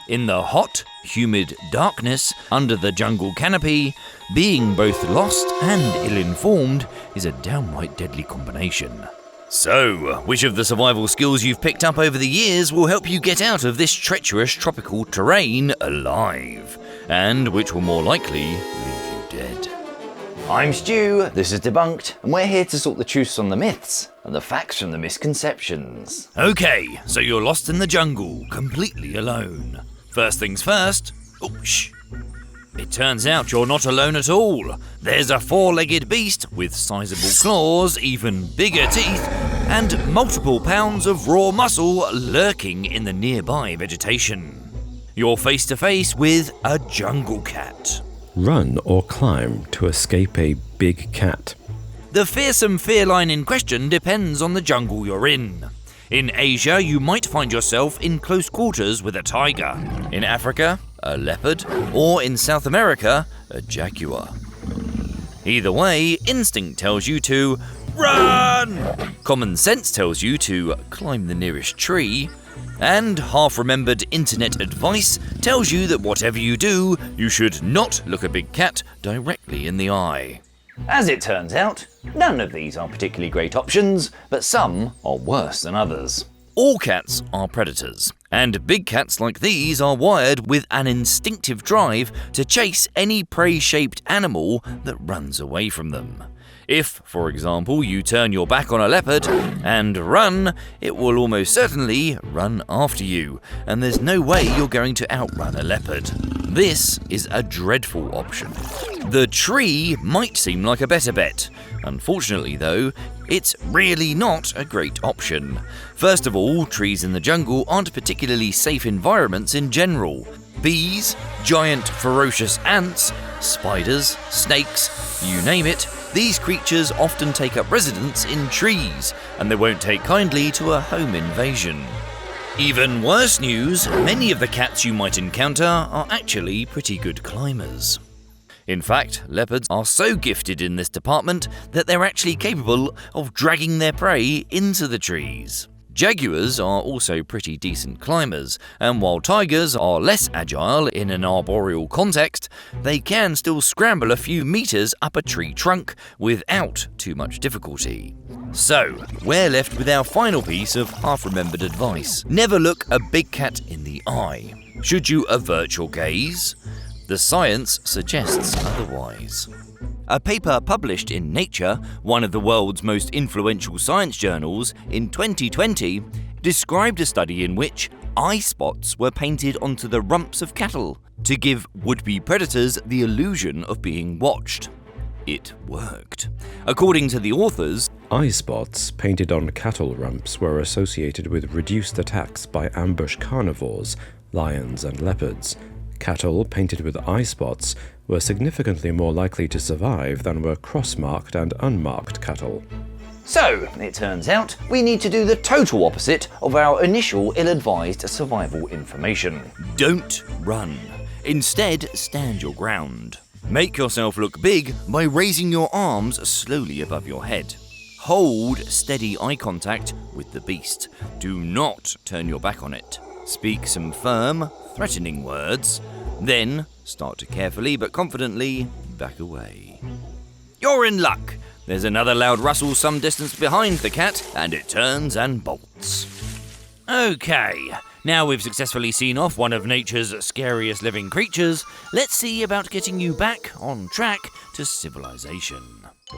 In the hot, humid darkness under the jungle canopy, being both lost and ill-informed is a downright deadly combination. So, which of the survival skills you've picked up over the years will help you get out of this treacherous tropical terrain alive? And which will more likely leave you dead? I'm Stu, this is Debunked, and we're here to sort the truths on the myths and the facts from the misconceptions. Okay, so you're lost in the jungle, completely alone. First things first, it turns out you're not alone at all. There's a four-legged beast with sizable claws, even bigger teeth, and multiple pounds of raw muscle lurking in the nearby vegetation. You're face to face with a jungle cat. Run or climb to escape a big cat. The fearsome feline in question depends on the jungle you're in. In Asia, you might find yourself in close quarters with a tiger. In Africa, a leopard, or in South America, a jaguar. Either way, instinct tells you to run! Common sense tells you to climb the nearest tree, and half-remembered internet advice tells you that whatever you do, you should not look a big cat directly in the eye. As it turns out, none of these are particularly great options, but some are worse than others. All cats are predators, and big cats like these are wired with an instinctive drive to chase any prey-shaped animal that runs away from them. If, for example, you turn your back on a leopard and run, it will almost certainly run after you, and there's no way you're going to outrun a leopard. This is a dreadful option. The tree might seem like a better bet. Unfortunately, though, it's really not a great option. First of all, trees in the jungle aren't particularly safe environments in general. Bees, giant ferocious ants, spiders, snakes, you name it, these creatures often take up residence in trees, and they won't take kindly to a home invasion. Even worse news, many of the cats you might encounter are actually pretty good climbers. In fact, leopards are so gifted in this department that they're actually capable of dragging their prey into the trees. Jaguars are also pretty decent climbers, and while tigers are less agile in an arboreal context, they can still scramble a few meters up a tree trunk without too much difficulty. So, we're left with our final piece of half-remembered advice. Never look a big cat in the eye. Should you avert your gaze? The science suggests otherwise. A paper published in Nature, one of the world's most influential science journals, in 2020, described a study in which eye spots were painted onto the rumps of cattle to give would-be predators the illusion of being watched. It worked. According to the authors, eye spots painted on cattle rumps were associated with reduced attacks by ambush carnivores, lions and leopards. Cattle painted with eye spots were significantly more likely to survive than were cross-marked and unmarked cattle. So, it turns out, we need to do the total opposite of our initial ill-advised survival information. Don't run. Instead, stand your ground. Make yourself look big by raising your arms slowly above your head. Hold steady eye contact with the beast. Do not turn your back on it. Speak some firm, threatening words, then start to carefully but confidently back away. You're in luck. There's another loud rustle some distance behind the cat, and it turns and bolts. Okay, now we've successfully seen off one of nature's scariest living creatures, let's see about getting you back on track to civilization.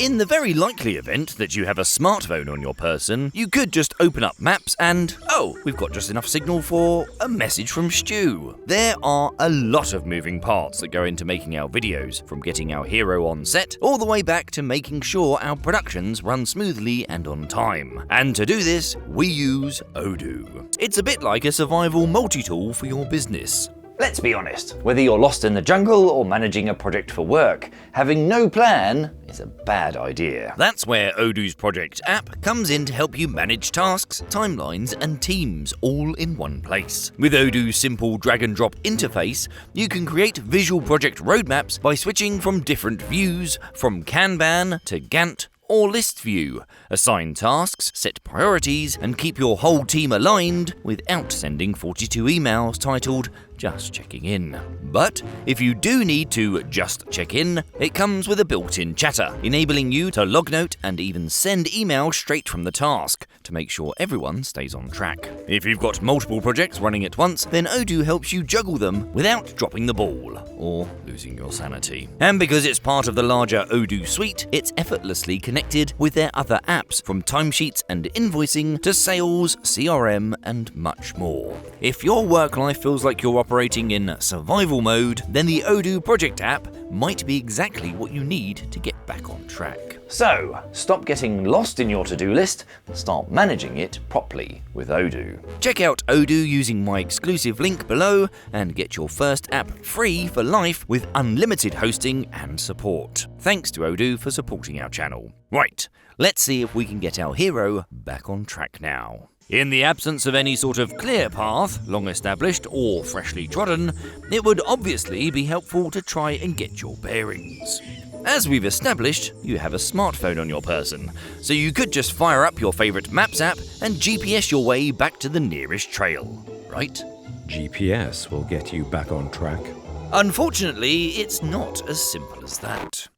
In the very likely event that you have a smartphone on your person, you could just open up maps and, we've got just enough signal for a message from Stu. There are a lot of moving parts that go into making our videos, from getting our hero on set, all the way back to making sure our productions run smoothly and on time. And to do this, we use Odoo. It's a bit like a survival multi-tool for your business. Let's be honest, whether you're lost in the jungle or managing a project for work, having no plan is a bad idea. That's where Odoo's project app comes in to help you manage tasks, timelines, and teams all in one place. With Odoo's simple drag-and-drop interface, you can create visual project roadmaps by switching from different views, from Kanban to Gantt or list view, assign tasks, set priorities, and keep your whole team aligned without sending 42 emails titled, just checking in. But if you do need to just check in, it comes with a built-in chatter, enabling you to log note and even send email straight from the task to make sure everyone stays on track. If you've got multiple projects running at once, then Odoo helps you juggle them without dropping the ball or losing your sanity. And because it's part of the larger Odoo suite, it's effortlessly connected with their other apps, from timesheets and invoicing to sales, CRM, and much more. If your work life feels like you're operating in survival mode, then the Odoo project app might be exactly what you need to get back on track. So, stop getting lost in your to-do list and start managing it properly with Odoo. Check out Odoo using my exclusive link below and get your first app free for life with unlimited hosting and support. Thanks to Odoo for supporting our channel. Right, let's see if we can get our hero back on track now. In the absence of any sort of clear path, long established or freshly trodden, it would obviously be helpful to try and get your bearings. As we've established, you have a smartphone on your person, so you could just fire up your favourite Maps app and GPS your way back to the nearest trail, right? GPS will get you back on track. Unfortunately, it's not as simple as that.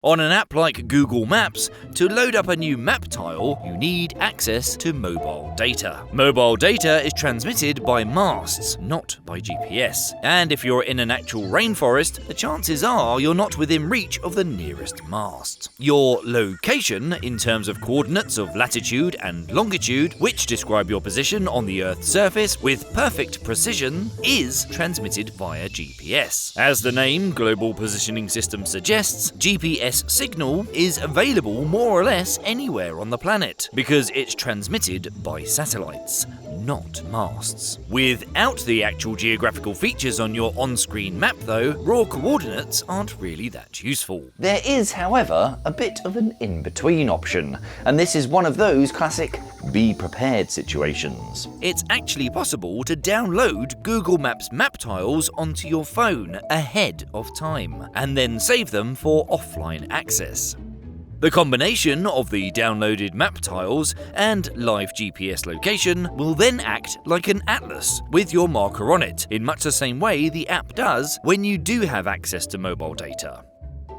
On an app like Google Maps, to load up a new map tile, you need access to mobile data. Mobile data is transmitted by masts, not by GPS. And if you're in an actual rainforest, the chances are you're not within reach of the nearest mast. Your location, in terms of coordinates of latitude and longitude, which describe your position on the Earth's surface with perfect precision, is transmitted via GPS. As the name Global Positioning System suggests, GPS signal is available more or less anywhere on the planet because it's transmitted by satellites, not masts. Without the actual geographical features on your on-screen map though, raw coordinates aren't really that useful. There is, however, a bit of an in-between option, and this is one of those classic be prepared situations. It's actually possible to download Google Maps map tiles onto your phone ahead of time, and then save them for offline access. The combination of the downloaded map tiles and live GPS location will then act like an atlas with your marker on it, in much the same way the app does when you do have access to mobile data.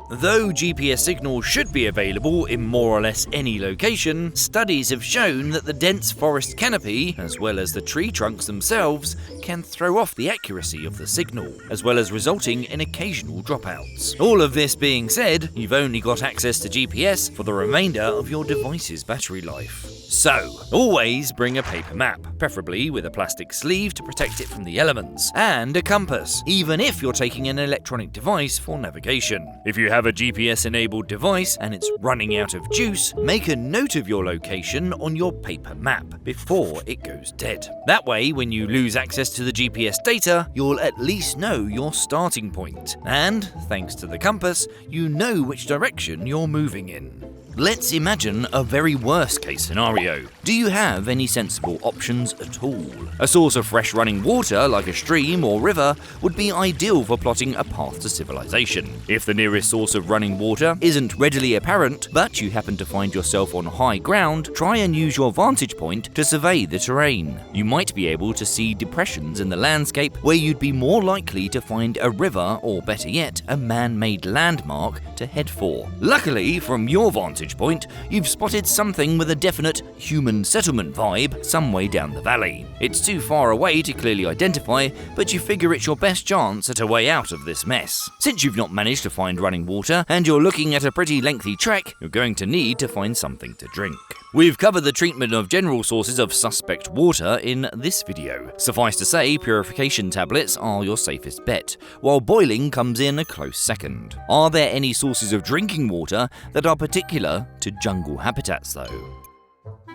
Though GPS signals should be available in more or less any location, studies have shown that the dense forest canopy, as well as the tree trunks themselves, can throw off the accuracy of the signal, as well as resulting in occasional dropouts. All of this being said, you've only got access to GPS for the remainder of your device's battery life. So, always bring a paper map, preferably with a plastic sleeve to protect it from the elements, and a compass, even if you're taking an electronic device for navigation. If you have a GPS-enabled device and it's running out of juice, make a note of your location on your paper map before it goes dead. That way, when you lose access to the GPS data, you'll at least know your starting point. And, thanks to the compass, you know which direction you're moving in. Let's imagine a very worst case scenario. Do you have any sensible options at all? A source of fresh running water, like a stream or river, would be ideal for plotting a path to civilization. If the nearest source of running water isn't readily apparent, but you happen to find yourself on high ground, try and use your vantage point to survey the terrain. You might be able to see depressions in the landscape where you'd be more likely to find a river, or better yet, a man-made landmark to head for. Luckily, from your vantage point, you've spotted something with a definite human settlement vibe some way down the valley. It's too far away to clearly identify, but you figure it's your best chance at a way out of this mess. Since you've not managed to find running water, and you're looking at a pretty lengthy trek, you're going to need to find something to drink. We've covered the treatment of general sources of suspect water in this video. Suffice to say, purification tablets are your safest bet, while boiling comes in a close second. Are there any sources of drinking water that are particular to jungle habitats though?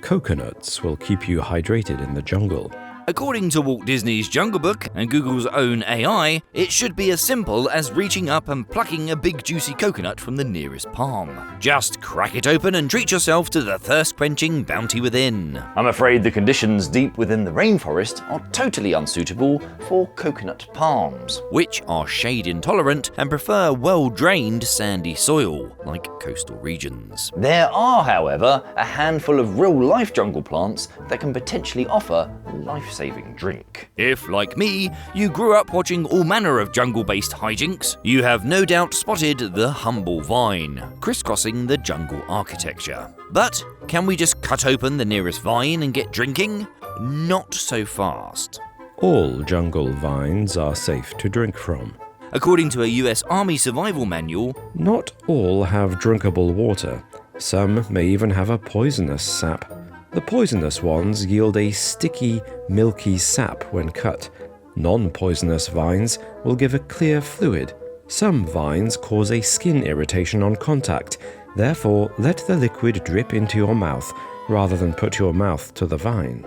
Coconuts will keep you hydrated in the jungle. According to Walt Disney's Jungle Book and Google's own AI, it should be as simple as reaching up and plucking a big juicy coconut from the nearest palm. Just crack it open and treat yourself to the thirst-quenching bounty within. I'm afraid the conditions deep within the rainforest are totally unsuitable for coconut palms, which are shade intolerant and prefer well-drained sandy soil, like coastal regions. There are, however, a handful of real-life jungle plants that can potentially offer life life-saving drink. If, like me, you grew up watching all manner of jungle-based hijinks, you have no doubt spotted the humble vine, crisscrossing the jungle architecture. But can we just cut open the nearest vine and get drinking? Not so fast. All jungle vines are safe to drink from. According to a US Army survival manual, not all have drinkable water. Some may even have a poisonous sap. The poisonous ones yield a sticky, milky sap when cut. Non-poisonous vines will give a clear fluid. Some vines cause a skin irritation on contact. Therefore, let the liquid drip into your mouth rather than put your mouth to the vine.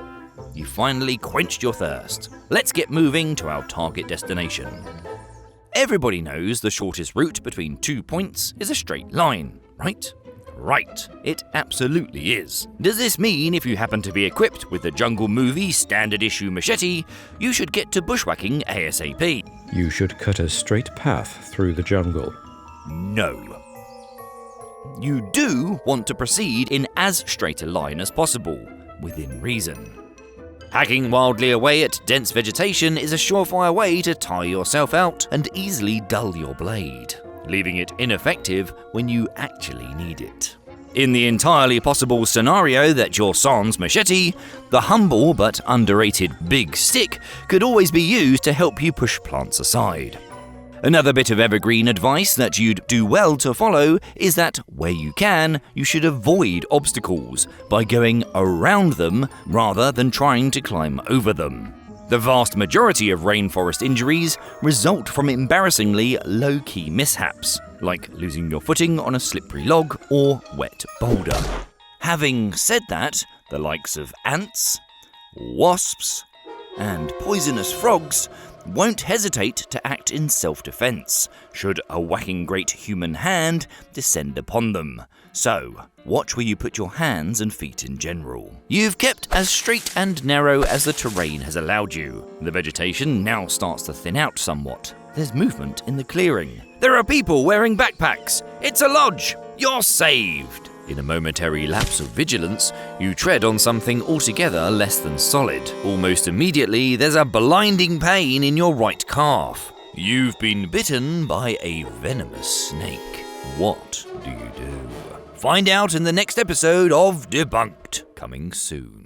You finally quenched your thirst. Let's get moving to our target destination. Everybody knows the shortest route between 2 points is a straight line, right? Right, it absolutely is. Does this mean if you happen to be equipped with the Jungle Movie standard issue machete, you should get to bushwhacking ASAP? You should cut a straight path through the jungle. No. You do want to proceed in as straight a line as possible, within reason. Hacking wildly away at dense vegetation is a surefire way to tire yourself out and easily dull your blade, leaving it ineffective when you actually need it. In the entirely possible scenario that you're sans machete, the humble but underrated big stick could always be used to help you push plants aside. Another bit of evergreen advice that you'd do well to follow is that, where you can, you should avoid obstacles by going around them rather than trying to climb over them. The vast majority of rainforest injuries result from embarrassingly low-key mishaps, like losing your footing on a slippery log or wet boulder. Having said that, the likes of ants, wasps, and poisonous frogs won't hesitate to act in self-defense should a whacking great human hand descend upon them. So, watch where you put your hands and feet in general. You've kept as straight and narrow as the terrain has allowed you. The vegetation now starts to thin out somewhat. There's movement in the clearing. There are people wearing backpacks. It's a lodge. You're saved. In a momentary lapse of vigilance, you tread on something altogether less than solid. Almost immediately, there's a blinding pain in your right calf. You've been bitten by a venomous snake. What do you do? Find out in the next episode of Debunked, coming soon.